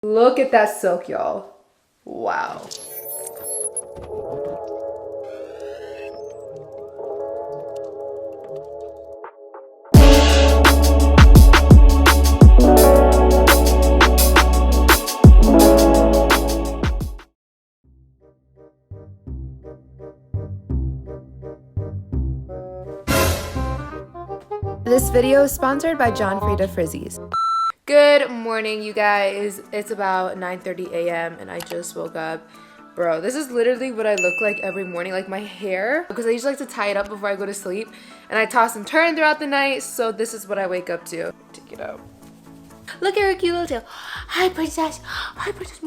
Look at that silk, y'all. Wow. This video is sponsored by John Frieda Frizzies. Good morning, you guys. It's about 9:30 a.m. and I just woke up. Bro, this is literally what I look like every morning. Like my hair, because I usually like to tie it up before I go to sleep, and I toss and turn throughout the night, so this is what I wake up to. Take it out. Look at her cute little tail. Hi, princess. Hi, princess.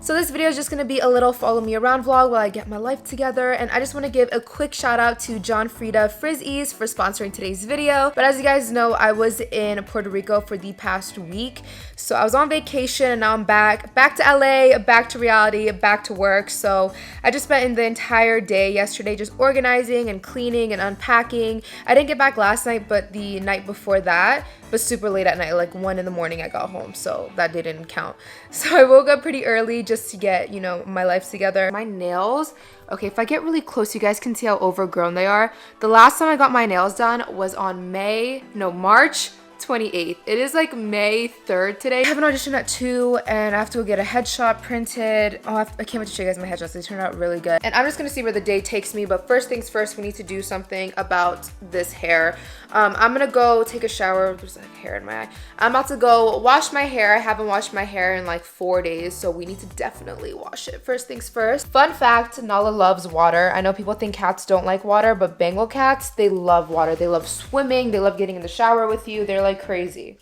So this video is just going to be a little follow me around vlog while I get my life together, and I just want to give a quick shout out to John Frieda Frizzies for sponsoring today's video. But as you guys know, I was in Puerto Rico for the past week, so I was on vacation and now I'm back to LA, back to reality, back to work. So I just spent the entire day yesterday just organizing and cleaning and unpacking. I didn't get back last night, but the night before that, but super late at night, like 1 in the morning I got home, so that didn't count. So I woke up pretty early just to get, you know, my life together. My nails, okay, if I get really close, you guys can see how overgrown they are. The last time I got my nails done was on March 28th. It is like May 3rd today. I have an audition at 2 and I have to go get a headshot printed. Oh, I can't wait to show you guys my headshots. They turned out really good. And I'm just gonna see where the day takes me, but first things first, we need to do something about this hair. I'm gonna go take a shower. There's like hair in my eye. I'm about to go wash my hair. I haven't washed my hair in like 4 days, so we need to definitely wash it. First things first. Fun fact, Nala loves water. I know people think cats don't like water, but Bengal cats, they love water. They love swimming. They love getting in the shower with you. They're like crazy.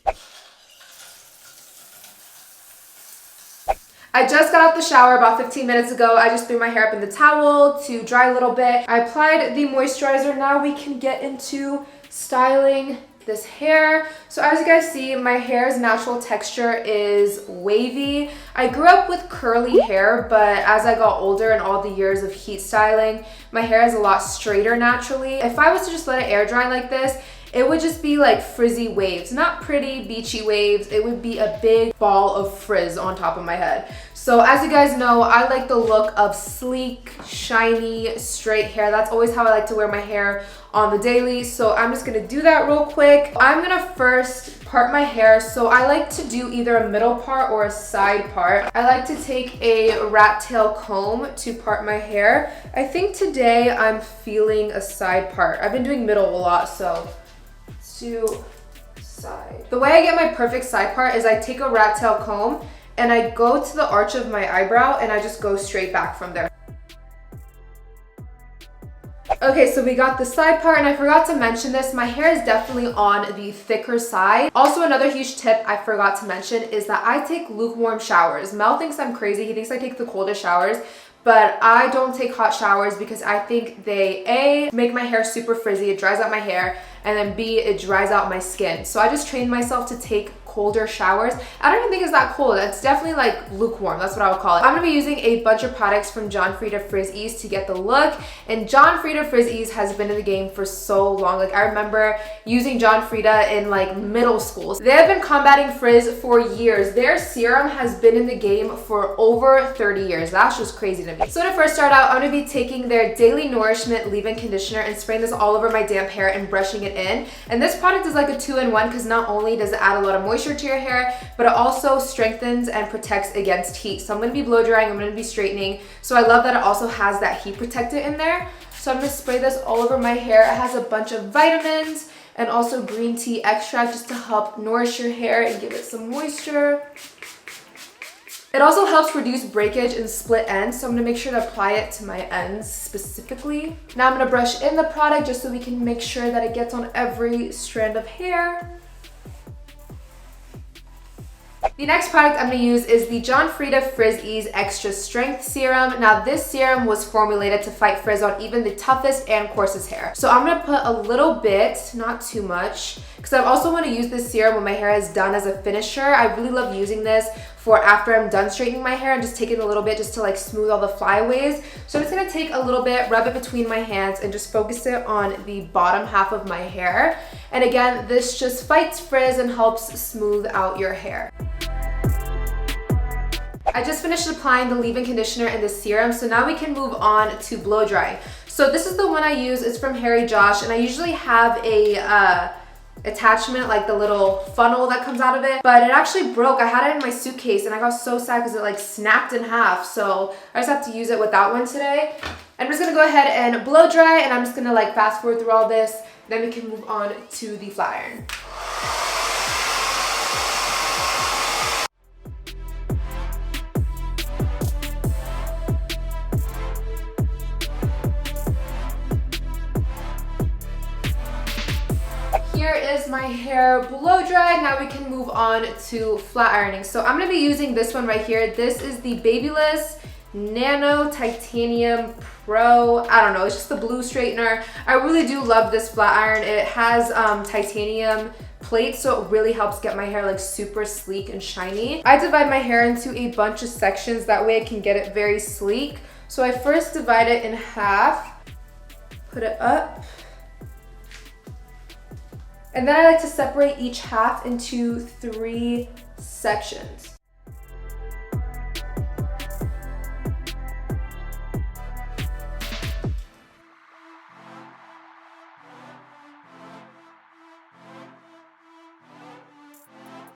I just got out the shower about 15 minutes ago. I just threw my hair up in the towel to dry a little bit. I applied the moisturizer. Now we can get into styling this hair. So as you guys see, my hair's natural texture is wavy. I grew up with curly hair, but as I got older and all the years of heat styling, my hair is a lot straighter naturally. If I was to just let it air dry like this, it would just be like frizzy waves, not pretty beachy waves. It would be a big ball of frizz on top of my head. So as you guys know, I like the look of sleek, shiny, straight hair. That's always how I like to wear my hair on the daily. So I'm just gonna do that real quick. I'm gonna first part my hair. So I like to do either a middle part or a side part. I like to take a rat tail comb to part my hair. I think today I'm feeling a side part. I've been doing middle a lot, so let's do side. The way I get my perfect side part is I take a rat tail comb and I go to the arch of my eyebrow and I just go straight back from there. Okay, so we got the side part, and I forgot to mention this, my hair is definitely on the thicker side. Also, another huge tip I forgot to mention is that I take lukewarm showers. Mel thinks I'm crazy. He thinks I take the coldest showers, but I don't take hot showers because I think they A, make my hair super frizzy, it dries out my hair, and then B, it dries out my skin. So I just trained myself to take colder showers. I don't even think it's that cold. It's definitely like lukewarm. That's what I would call it. I'm gonna be using a bunch of products from John Frieda Frizzies to get the look. And John Frieda Frizzies has been in the game for so long. Like I remember using John Frieda in like middle school. They have been combating frizz for years. Their serum has been in the game for over 30 years. That's just crazy to me. So to first start out, I'm gonna be taking their Daily Nourishment leave-in conditioner and spraying this all over my damp hair and brushing it in. And this product is like a 2-in-1 because not only does it add a lot of moisture to your hair, but it also strengthens and protects against heat. So I'm going to be blow drying, I'm going to be straightening. So I love that it also has that heat protectant in there. So I'm going to spray this all over my hair. It has a bunch of vitamins and also green tea extract just to help nourish your hair and give it some moisture. It also helps reduce breakage and split ends, so I'm gonna make sure to apply it to my ends specifically. Now I'm gonna brush in the product just so we can make sure that it gets on every strand of hair. The next product I'm going to use is the John Frieda Frizzies Extra Strength Serum. Now this serum was formulated to fight frizz on even the toughest and coarsest hair. So I'm going to put a little bit, not too much, because I also want to use this serum when my hair is done as a finisher. I really love using this for after I'm done straightening my hair and just taking a little bit just to like smooth all the flyaways. So I'm just going to take a little bit, rub it between my hands and just focus it on the bottom half of my hair. And again, this just fights frizz and helps smooth out your hair. I just finished applying the leave-in conditioner and the serum, so now we can move on to blow drying. So this is the one I use. It's from Harry Josh, and I usually have a attachment, like the little funnel that comes out of it, but it actually broke. I had it in my suitcase and I got so sad because it like snapped in half, so I just have to use it without one today. I'm just gonna go ahead and blow dry, and I'm just gonna like fast forward through all this, then we can move on to the flat iron. Here is my hair blow dried. Now we can move on to flat ironing. So I'm gonna be using this one right here. This is the Babyliss Nano Titanium Pro. I don't know, it's just the blue straightener. I really do love this flat iron. It has titanium plates, so it really helps get my hair like super sleek and shiny. I divide my hair into a bunch of sections, that way I can get it very sleek. So I first divide it in half, put it up, and then I like to separate each half into 3 sections.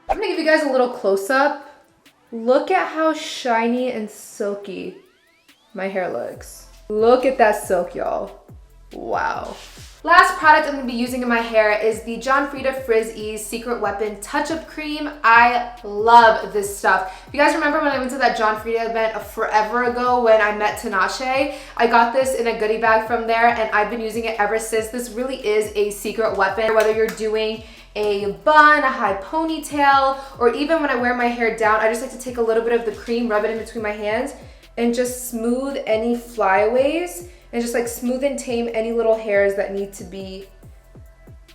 I'm gonna give you guys a little close-up. Look at how shiny and silky my hair looks. Look at that silk, y'all. Wow. Last product I'm going to be using in my hair is the John Frieda Frizz Ease Secret Weapon Touch-Up Cream. I love this stuff. If you guys remember when I went to that John Frieda event forever ago when I met Tinashe, I got this in a goodie bag from there, and I've been using it ever since. This really is a secret weapon, whether you're doing a bun, a high ponytail, or even when I wear my hair down, I just like to take a little bit of the cream, rub it in between my hands, and just smooth any flyaways, and just like smooth and tame any little hairs that need to be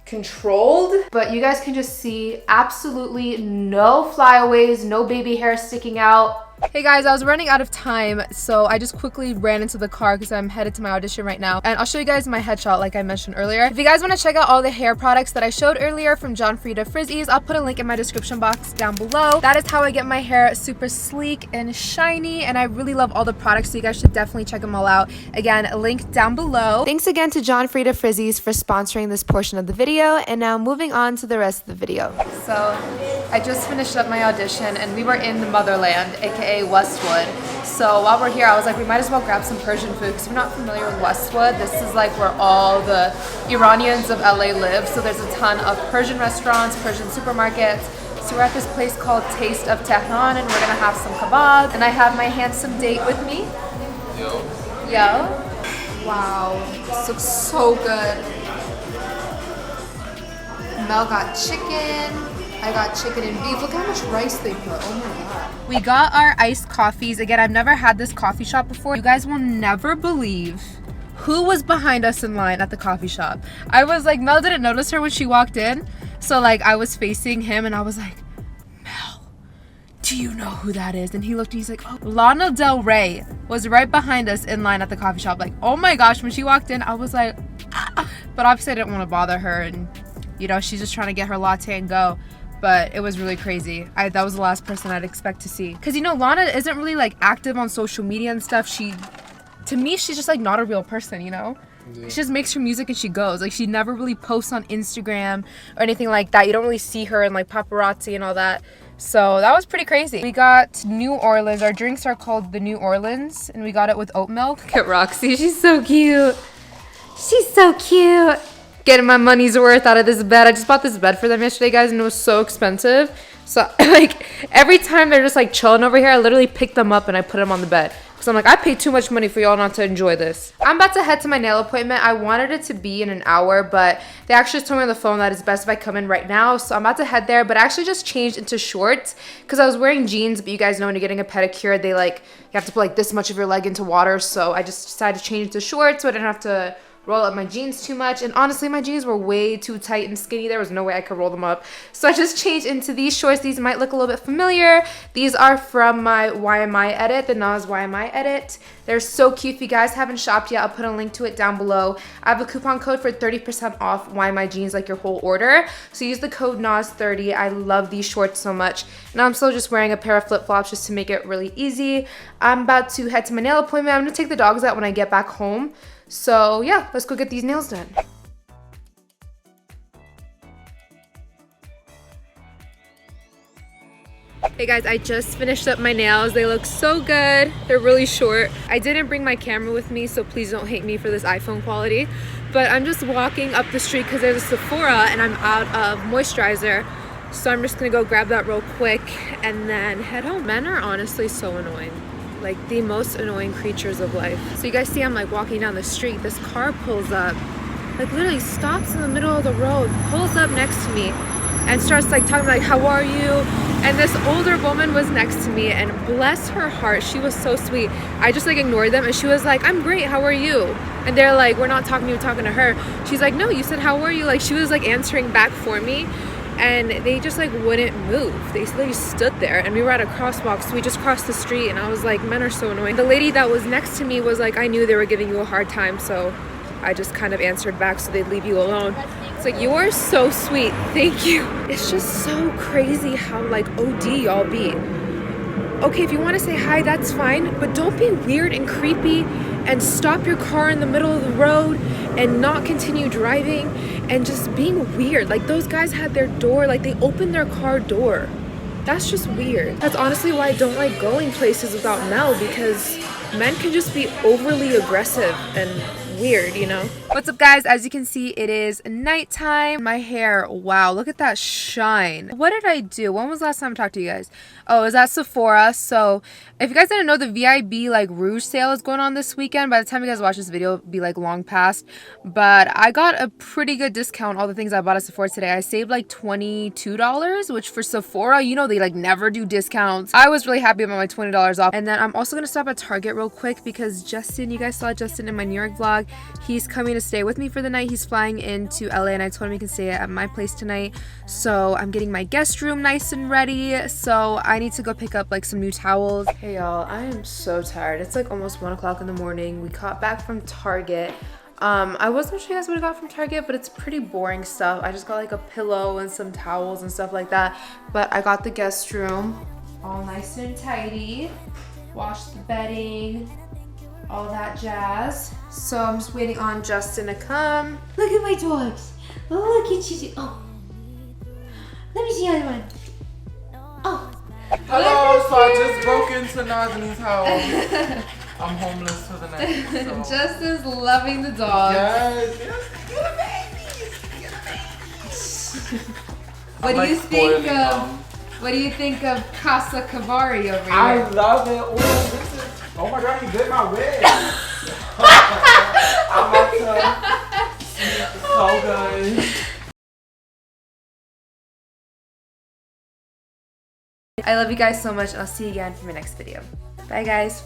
controlled. But you guys can just see absolutely no flyaways, no baby hair sticking out. Hey guys, I was running out of time, so I just quickly ran into the car because I'm headed to my audition right now. And I'll show you guys my headshot like I mentioned earlier. If you guys want to check out all the hair products that I showed earlier from John Frieda Frizz Ease, I'll put a link in my description box down below. That is how I get my hair super sleek and shiny, and I really love all the products, so you guys should definitely check them all out. Again, a link down below. Thanks again to John Frieda Frizz Ease for sponsoring this portion of the video, and now moving on to the rest of the video. So I just finished up my audition, and we were in the motherland, aka Westwood. So while we're here, I was like, we might as well grab some Persian food because we're not familiar with Westwood. This is like where all the Iranians of LA live. So there's a ton of Persian restaurants, Persian supermarkets. So we're at this place called Taste of Tehran, and we're gonna have some kebab. And I have my handsome date with me. Yo. Yo. Wow, this looks so good. Mel got chicken. I got chicken and beef. Look how much rice they put. Oh my god. We got our iced coffees. Again, I've never had this coffee shop before. You guys will never believe who was behind us in line at the coffee shop. I was like, Mel didn't notice her when she walked in. So like I was facing him and I was like, Mel, do you know who that is? And he looked and he's like, oh, Lana Del Rey was right behind us in line at the coffee shop. Like, oh my gosh, when she walked in, I was like, ah. But obviously I didn't want to bother her, and you know, she's just trying to get her latte and go. But it was really crazy. That was the last person I'd expect to see. Cause you know, Lana isn't really like active on social media and stuff. To me, she's just like not a real person, you know? Yeah. She just makes her music and she goes. Like she never really posts on Instagram or anything like that. You don't really see her in like paparazzi and all that. So that was pretty crazy. We got New Orleans. Our drinks are called the New Orleans, and we got it with oat milk. Look at Roxy, she's so cute. She's so cute. Getting my money's worth out of this bed. I just bought this bed for them yesterday, guys, and it was so expensive. So like every time they're just like chilling over here, I literally pick them up and I put them on the bed. Because I'm like, I paid too much money for y'all not to enjoy this. I'm about to head to my nail appointment. I wanted it to be in an hour, but they actually just told me on the phone that it's best if I come in right now. So I'm about to head there, but I actually just changed into shorts because I was wearing jeans. But you guys know when you're getting a pedicure, they like, you have to put like this much of your leg into water. So I just decided to change into shorts so I didn't have to roll up my jeans too much. And honestly, my jeans were way too tight and skinny. There was no way I could roll them up. So I just changed into these shorts. These might look a little bit familiar. These are from my YMI edit, the Nas YMI edit. They're so cute. If you guys haven't shopped yet, I'll put a link to it down below. I have a coupon code for 30% off YMI jeans, like your whole order. So use the code NAS30. I love these shorts so much. Now I'm still just wearing a pair of flip-flops just to make it really easy. I'm about to head to my nail appointment. I'm gonna take the dogs out when I get back home. So yeah, let's go get these nails done. Hey guys, I just finished up my nails. They look so good. They're really short. I didn't bring my camera with me, so please don't hate me for this iPhone quality. But I'm just walking up the street because there's a Sephora and I'm out of moisturizer. So I'm just gonna go grab that real quick and then head home. Men are honestly so annoying. Like the most annoying creatures of life. So you guys see I'm like walking down the street. This car pulls up, like literally stops in the middle of the road, pulls up next to me and starts like talking like, how are you? And this older woman was next to me and bless her heart, she was so sweet. I just like ignored them and she was like, I'm great, how are you? And they're like, we're not talking to you, we're talking to her. She's like, no, you said how are you? Like she was like answering back for me. And they just like wouldn't move. They literally stood there and we were at a crosswalk, so we just crossed the street and I was like, men are so annoying. The lady that was next to me was like, I knew they were giving you a hard time, so I just kind of answered back so they'd leave you alone. It's like, you are so sweet, thank you. It's just so crazy how like OD y'all be. Okay, if you want to say hi, that's fine, but don't be weird and creepy and stop your car in the middle of the road and not continue driving and just being weird. Like those guys had their door, like they opened their car door. That's just weird. That's honestly why I don't like going places without Mel, because men can just be overly aggressive and weird, you know? What's up guys? As you can see, it is nighttime. My hair, wow, look at that shine. What did I do? When was the last time I talked to you guys? Oh, it was at Sephora. So if you guys didn't know, the VIB like rouge sale is going on this weekend. By the time you guys watch this video, it'll be like long past. But I got a pretty good discount. All the things I bought at Sephora today, I saved like $22, which for Sephora, you know, they like never do discounts. I was really happy about my $20 off. And then I'm also gonna stop at Target real quick because Justin, you guys saw Justin in my New York vlog. He's coming to stay with me for the night. He's flying into LA and I told him he can stay at my place tonight. So I'm getting my guest room nice and ready. So I need to go pick up like some new towels. Hey y'all, I am so tired. It's like almost 1 o'clock in the morning. We got back from Target. I wasn't sure you guys what I got from Target, but it's pretty boring stuff. I just got like a pillow and some towels and stuff like that. But I got the guest room all nice and tidy. Washed the bedding, all that jazz. So I'm just waiting on Justin to come. Look at my dogs. Oh, look at you. Oh. Let me see the other one. Oh. Hello, so I just broke into Nazanin's house. I'm homeless for the night. So. Justin's loving the dog. Yes, you're the babies. What do you think of? What do you think of Casa Kavari over here? I love it. Oh, this is. Oh my God, you did my wig. I'm about to. So good. I love you guys so much and I'll see you again for my next video. Bye guys.